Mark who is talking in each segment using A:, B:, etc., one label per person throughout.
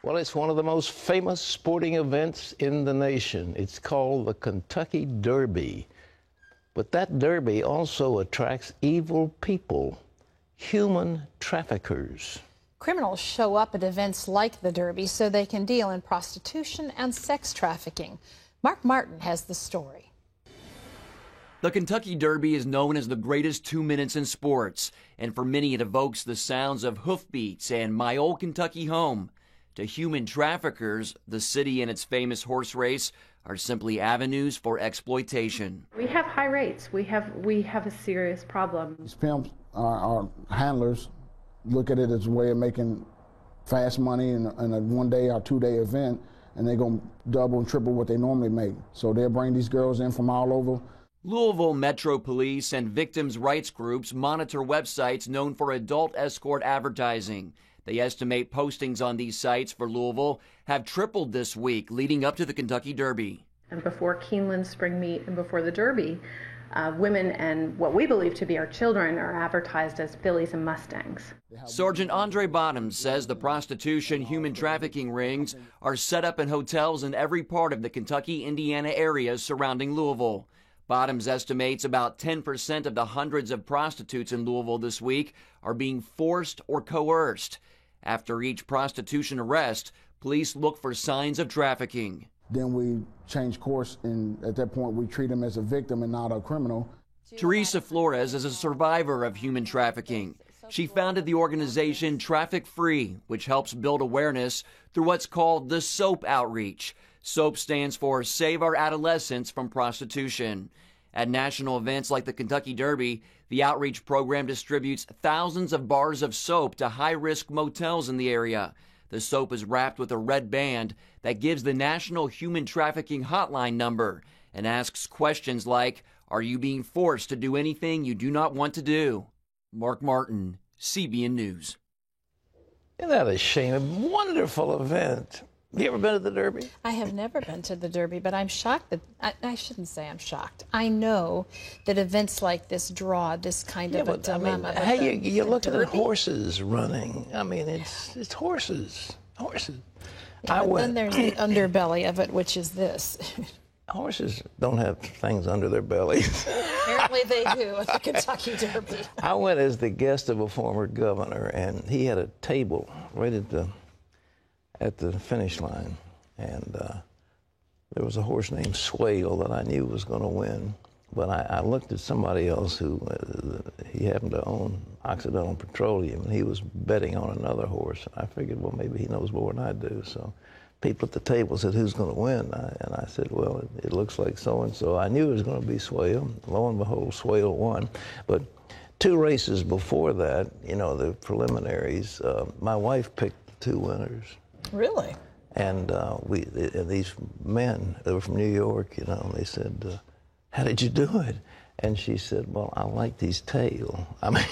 A: Well, it's one of the most famous sporting events in the nation. It's called the Kentucky Derby. But that derby also attracts evil people, human traffickers.
B: Criminals show up at events like the Derby so they can deal in prostitution and sex trafficking. Mark Martin has the story.
C: The Kentucky Derby is known as the greatest 2 minutes in sports, and for many it evokes the sounds of hoofbeats and My Old Kentucky Home. To human traffickers, the city and its famous horse race are simply avenues for exploitation.
D: We have high rates. We have a serious problem.
E: These pimps, our handlers, look at it as a way of making fast money in a one-day or two-day event, and they're going to double and triple what they normally make. So they'll bring these girls in from all over.
C: Louisville Metro Police and victims' rights groups monitor websites known for adult escort advertising. They estimate postings on these sites for Louisville have tripled this week leading up to the Kentucky Derby.
D: And before Keeneland Spring Meet and before the Derby, women and what we believe to be our children are advertised as fillies and mustangs.
C: Sergeant Andre Bottoms says the prostitution human trafficking rings are set up in hotels in every part of the Kentucky, Indiana areas surrounding Louisville. Bottoms estimates about 10% of the hundreds of prostitutes in Louisville this week are being forced or coerced. After each prostitution arrest, police look for signs of trafficking.
E: Then we change course, and at that point we treat them as a victim and not a criminal.
C: Teresa Flores is a survivor of human trafficking. She founded the organization Traffic Free, which helps build awareness through what's called the SOAP outreach. SOAP stands for Save Our Adolescents from Prostitution. At national events like the Kentucky Derby, the outreach program distributes thousands of bars of soap to high-risk motels in the area. The soap is wrapped with a red band that gives the National Human Trafficking Hotline number and asks questions like, are you being forced to do anything you do not want to do? Mark Martin, CBN News.
A: Isn't that a shame? A wonderful event. Have you ever been to the Derby?
B: I have never been to the Derby, but I'm shocked that, I shouldn't say I'm shocked. I know that events like this draw this kind of a dilemma.
A: I mean, hey, you're looking at horses running. I mean, it's horses.
B: Yeah, then there's the underbelly of it, which is this.
A: Horses don't have things under their bellies.
B: Apparently they do at the Kentucky Derby.
A: I went as the guest of a former governor, and he had a table right at the finish line, and there was a horse named Swale that I knew was going to win. But I looked at somebody else who, he happened to own Occidental Petroleum, and he was betting on another horse. I figured, well, maybe he knows more than I do. So people at the table said, who's going to win? And I said, well, it looks like so-and-so. I knew it was going to be Swale. Lo and behold, Swale won. But 2 races before that, you know, the preliminaries, my wife picked the 2 winners.
B: Really?
A: And these men, they were from New York, you know, and they said, how did you do it? And she said, well, I like these tail. I mean,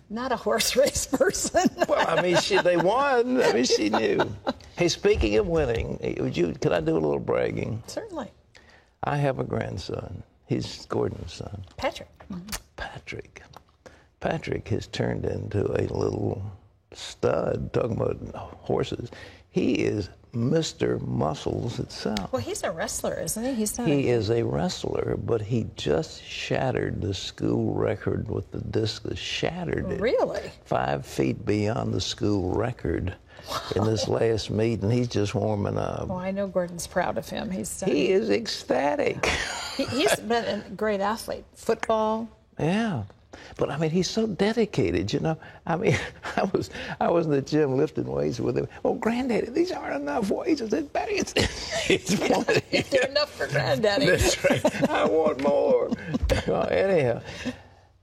B: not a horse race person.
A: Well, I mean, they won. I mean, she knew. Hey, speaking of winning, could I do a little bragging?
B: Certainly.
A: I have a grandson. He's Gordon's son.
B: Patrick.
A: Patrick has turned into a little stud, talking about horses. He is Mr. Muscles itself.
B: Well, he's a wrestler, isn't he?
A: He is a wrestler, but he just shattered the school record with the discus. Shattered it.
B: Really?
A: 5 feet beyond the school record in this last meet, and he's just warming up.
B: Oh, I know Gordon's proud of him.
A: He is ecstatic.
B: He's been a great athlete. Football.
A: Yeah. But I mean, he's so dedicated, you know. I mean, I was in the gym lifting weights with him. Oh, Granddaddy, these aren't enough weights. I said, Betty, it's plenty.
B: They're enough for Granddaddy.
A: That's right. I want more. Well, anyhow,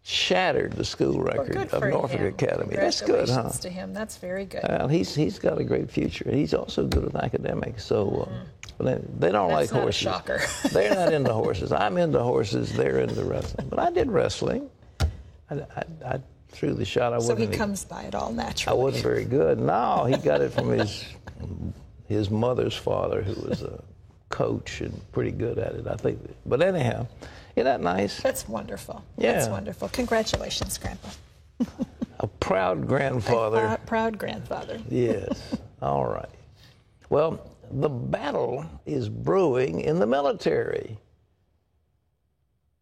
A: shattered the school record of Norfolk Academy. That's good, huh?
B: To him. That's very good.
A: Well, he's got a great future. He's also good at academics. So they don't like horses.
B: That's not a shocker.
A: They're not into horses. I'm into horses. They're into wrestling. But I did wrestling. I threw the shot.
B: So he comes by it all naturally.
A: I wasn't very good. No, he got it from his mother's father, who was a coach and pretty good at it, I think. But anyhow, isn't that nice?
B: That's wonderful.
A: Yeah.
B: That's wonderful. Congratulations, Grandpa.
A: proud grandfather.
B: Proud grandfather.
A: Yes. All right. Well, the battle is brewing in the military.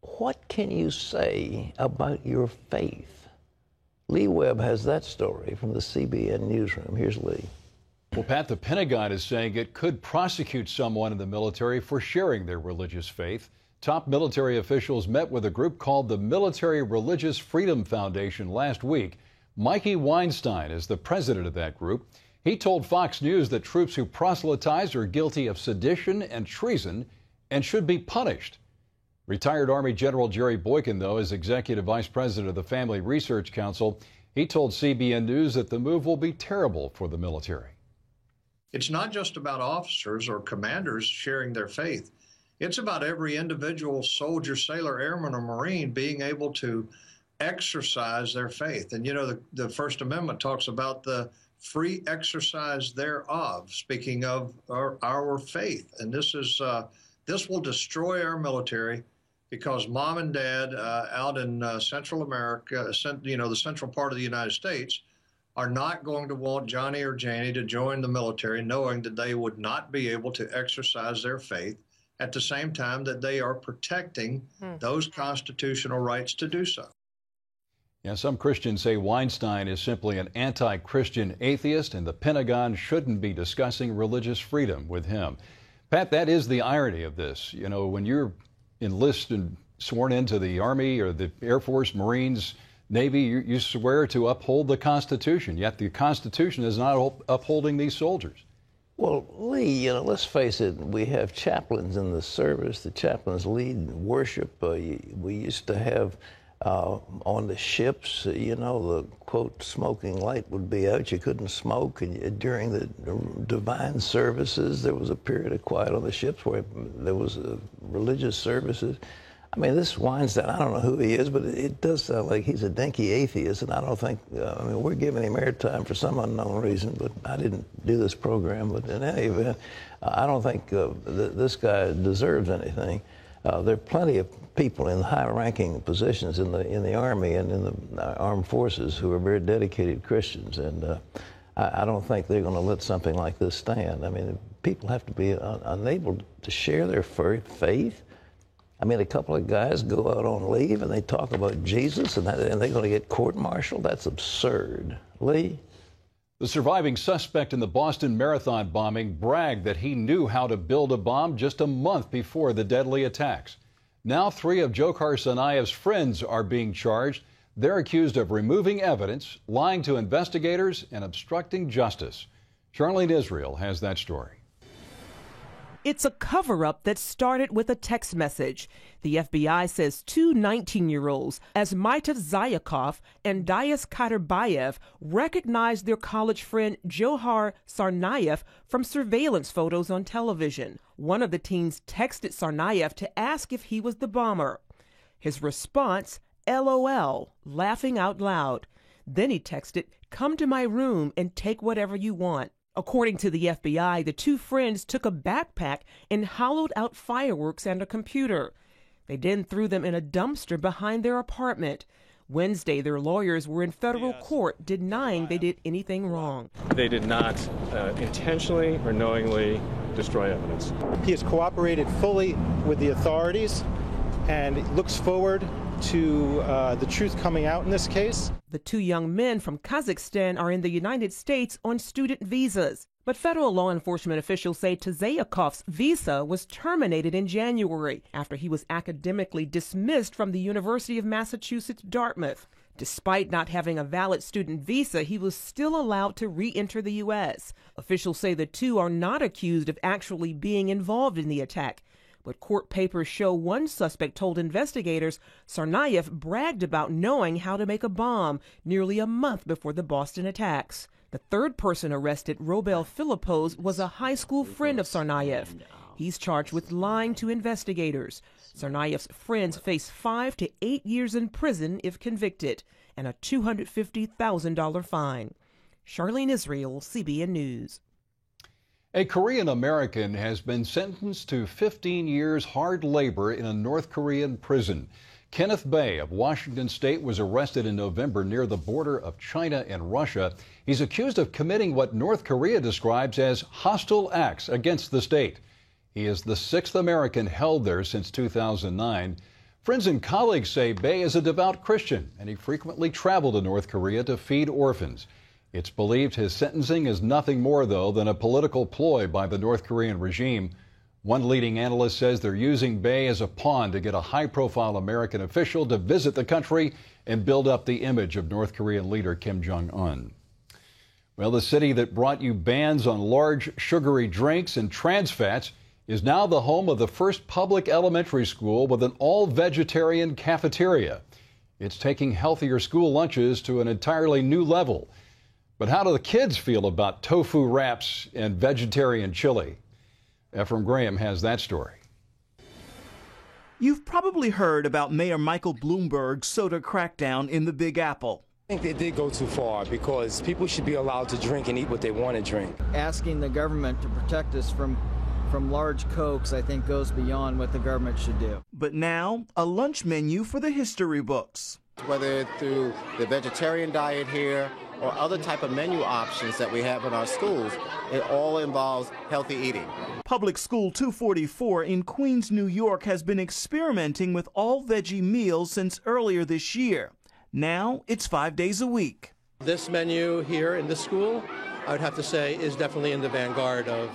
A: What can you say about your faith? Lee Webb has that story from the CBN newsroom. Here's Lee.
F: Well, Pat, the Pentagon is saying it could prosecute someone in the military for sharing their religious faith. Top military officials met with a group called the Military Religious Freedom Foundation last week. Mikey Weinstein is the president of that group. He told Fox News that troops who proselytize are guilty of sedition and treason and should be punished. Retired Army General Jerry Boykin, though, is executive vice president of the Family Research Council. He told CBN News that the move will be terrible for the military.
G: It's not just about officers or commanders sharing their faith. It's about every individual soldier, sailor, airman, or Marine being able to exercise their faith. And, you know, the First Amendment talks about the free exercise thereof, speaking of our faith. And this will destroy our military because mom and dad out in Central America, the central part of the United States, are not going to want Johnny or Janie to join the military knowing that they would not be able to exercise their faith at the same time that they are protecting those constitutional rights to do so.
F: Yeah, some Christians say Weinstein is simply an anti-Christian atheist, and the Pentagon shouldn't be discussing religious freedom with him. Pat, that is the irony of this. You know, when you're enlisted and sworn into the Army or the Air Force, Marines, Navy, you swear to uphold the Constitution, yet the Constitution is not upholding these soldiers.
A: Well, Lee, let's face it, we have chaplains in the service. The chaplains lead worship. We used to have on the ships, the, quote, smoking light would be out. You couldn't smoke. And during the divine services, there was a period of quiet on the ships where there was religious services. I mean, this Weinstein, I don't know who he is, but it does sound like he's a dinky atheist, and I don't think, we're giving him airtime for some unknown reason, but I didn't do this program. But in any event, I don't think this guy deserves anything. There are plenty of people in high-ranking positions in the Army and in the armed forces who are very dedicated Christians, and I don't think they're going to let something like this stand. I mean, people have to be unable to share their faith. I mean, a couple of guys go out on leave and they talk about Jesus and they're going to get court-martialed? That's absurd. Lee?
F: The surviving suspect in the Boston Marathon bombing bragged that he knew how to build a bomb just a month before the deadly attacks. Now 3 of Dzhokhar Tsarnaev's friends are being charged. They're accused of removing evidence, lying to investigators, and obstructing justice. Charlene Israel has that story.
H: It's a cover-up that started with a text message. The FBI says 2 19-year-olds, Asmaitov Zayakov and Dias Kaderbayev, recognized their college friend Dzhokhar Tsarnaev from surveillance photos on television. One of the teens texted Tsarnaev to ask if he was the bomber. His response, LOL, laughing out loud. Then he texted, come to my room and take whatever you want. According to the FBI, the 2 friends took a backpack and hollowed out fireworks and a computer. They then threw them in a dumpster behind their apartment. Wednesday, their lawyers were in federal court denying they did anything wrong.
I: They did not intentionally or knowingly destroy evidence.
J: He has cooperated fully with the authorities and looks forward to the truth coming out in this case.
H: The 2 young men from Kazakhstan are in the United States on student visas. But federal law enforcement officials say Tzayakov's visa was terminated in January after he was academically dismissed from the University of Massachusetts, Dartmouth. Despite not having a valid student visa, he was still allowed to re-enter the U.S. Officials say the 2 are not accused of actually being involved in the attack. But court papers show one suspect told investigators Tsarnaev bragged about knowing how to make a bomb nearly a month before the Boston attacks. The 3rd person arrested, Robel Philippos, was a high school friend of Tsarnaev. He's charged with lying to investigators. Tsarnaev's friends face 5 to 8 years in prison if convicted and a $250,000 fine. Charlene Israel, CBN News.
F: A Korean American has been sentenced to 15 years hard labor in a North Korean prison. Kenneth Bay of Washington State was arrested in November near the border of China and Russia. He's accused of committing what North Korea describes as hostile acts against the state. He is the 6th American held there since 2009. Friends and colleagues say Bay is a devout Christian, and he frequently traveled to North Korea to feed orphans. It's believed his sentencing is nothing more, though, than a political ploy by the North Korean regime. One leading analyst says they're using Bay as a pawn to get a high-profile American official to visit the country and build up the image of North Korean leader Kim Jong-un. Well, the city that brought you bans on large sugary drinks and trans fats is now the home of the first public elementary school with an all-vegetarian cafeteria. It's taking healthier school lunches to an entirely new level. But how do the kids feel about tofu wraps and vegetarian chili? Ephraim Graham has that story.
K: You've probably heard about Mayor Michael Bloomberg's soda crackdown in the Big Apple.
L: I think they did go too far because people should be allowed to drink and eat what they want to drink.
M: Asking the government to protect us from large Cokes, I think, goes beyond what the government should do.
K: But now, a lunch menu for the history books.
N: Whether through the vegetarian diet here or other type of menu options that we have in our schools, it all involves healthy eating.
K: Public School 244 in Queens, New York has been experimenting with all-veggie meals since earlier this year. Now, it's 5 days a week.
O: This menu here in the school, I would have to say, is definitely in the vanguard of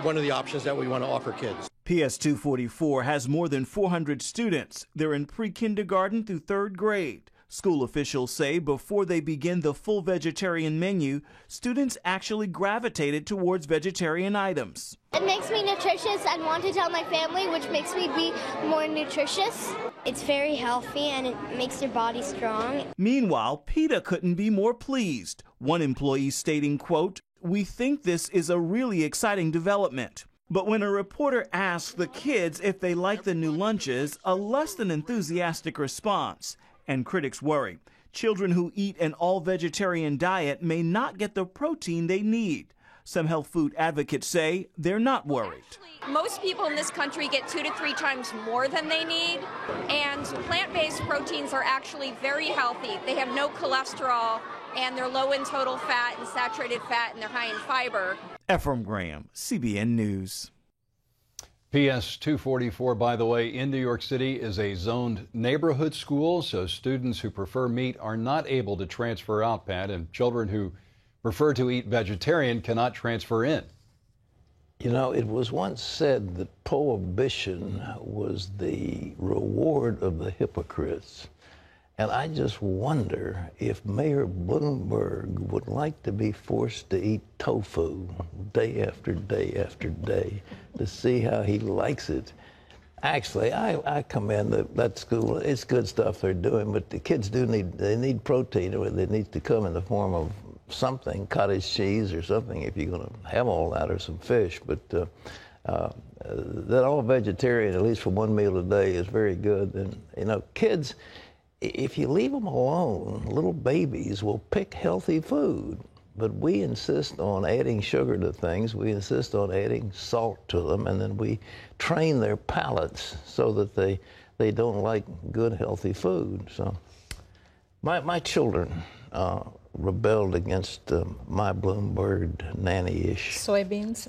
O: one of the options that we want to offer kids.
K: PS 244 has more than 400 students. They're in pre-kindergarten through 3rd grade. School officials say before they begin the full vegetarian menu, students actually gravitated towards vegetarian items.
P: It makes me nutritious and want to tell my family, which makes me be more nutritious. It's very healthy and it makes your body strong.
K: Meanwhile, PETA couldn't be more pleased. One employee stating, quote, "We think this is a really exciting development." But when a reporter asked the kids if they like the new lunches, a less than enthusiastic response. And critics worry children who eat an all-vegetarian diet may not get the protein they need. Some health food advocates say they're not worried.
Q: Most people in this country get 2 to 3 times more than they need, and plant-based proteins are actually very healthy. They have no cholesterol, and they're low in total fat and saturated fat, and they're high in fiber.
K: Ephraim Graham, CBN News.
F: PS 244, by the way, in New York City is a zoned neighborhood school, so students who prefer meat are not able to transfer out, Pat, and children who prefer to eat vegetarian cannot transfer in.
A: You know, it was once said that prohibition was the reward of the hypocrites. And I just wonder if Mayor Bloomberg would like to be forced to eat tofu day after day after day to see how he likes it. Actually, I commend that school. It's good stuff they're doing, but the kids need protein, or it needs to come in the form of something, cottage cheese or something, if you're going to have all that, or some fish. But that all vegetarian, at least for one meal a day, is very good. And, you know, kids, if you leave them alone, little babies will pick healthy food. But we insist on adding sugar to things. We insist on adding salt to them, and then we train their palates so that they don't like good, healthy food. So my children rebelled against my Bloomberg nanny-ish.
B: Soybeans?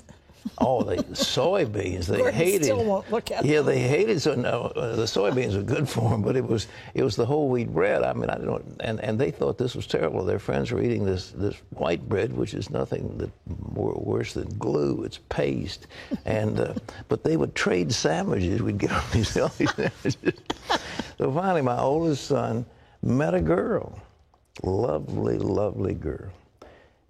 A: Oh, soybeans. They hated.
B: Still won't look at
A: yeah,
B: them.
A: They hated. So no, the soybeans were good for them, but it was the whole wheat bread. I mean, I don't. And they thought this was terrible. Their friends were eating this white bread, which is nothing that worse than glue. It's paste. And but they would trade sandwiches. We'd get on these healthy sandwiches. So finally, my oldest son met a girl, lovely, lovely girl,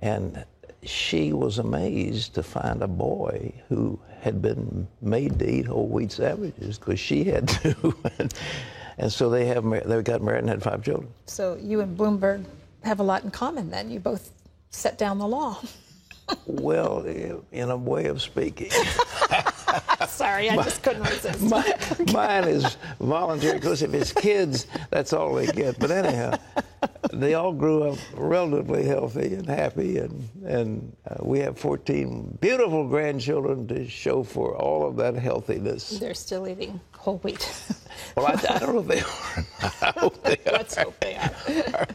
A: and she was amazed to find a boy who had been made to eat whole wheat sandwiches because she had to. And so they got married and had 5 children.
B: So you and Bloomberg have a lot in common then. You both set down the law.
A: Well, in a way of speaking.
B: Sorry, I just couldn't resist.
A: Mine is voluntary, because if it's kids, that's all they get. But anyhow, they all grew up relatively healthy and happy, and we have 14 beautiful grandchildren to show for all of that healthiness.
B: They're still eating whole wheat.
A: Well, I don't know if they are. I hope they are.
B: Let's hope they are.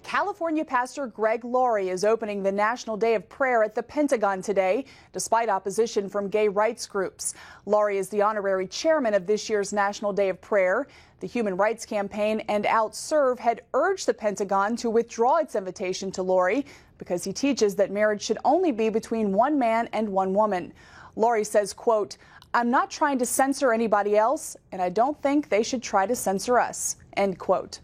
R: California pastor Greg Laurie is opening the National Day of Prayer at the Pentagon today, despite opposition from gay rights groups. Laurie is the honorary chairman of this year's National Day of Prayer. The Human Rights Campaign and OutServe had urged the Pentagon to withdraw its invitation to Laurie because he teaches that marriage should only be between one man and one woman. Laurie says, quote, "I'm not trying to censor anybody else, and I don't think they should try to censor us," end quote.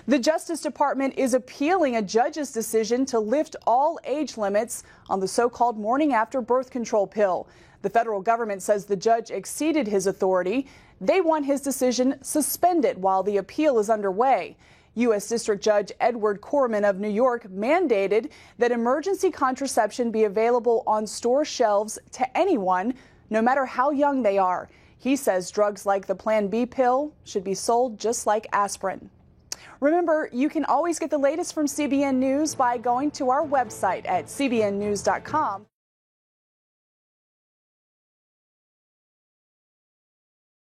R: The Justice Department is appealing a judge's decision to lift all age limits on the so-called morning after birth control pill. The federal government says the judge exceeded his authority. They want his decision suspended while the appeal is underway. U.S. District Judge Edward Corman of New York mandated that emergency contraception be available on store shelves to anyone, no matter how young they are. He says drugs like the Plan B pill should be sold just like aspirin. Remember, you can always get the latest from CBN News by going to our website at cbnnews.com.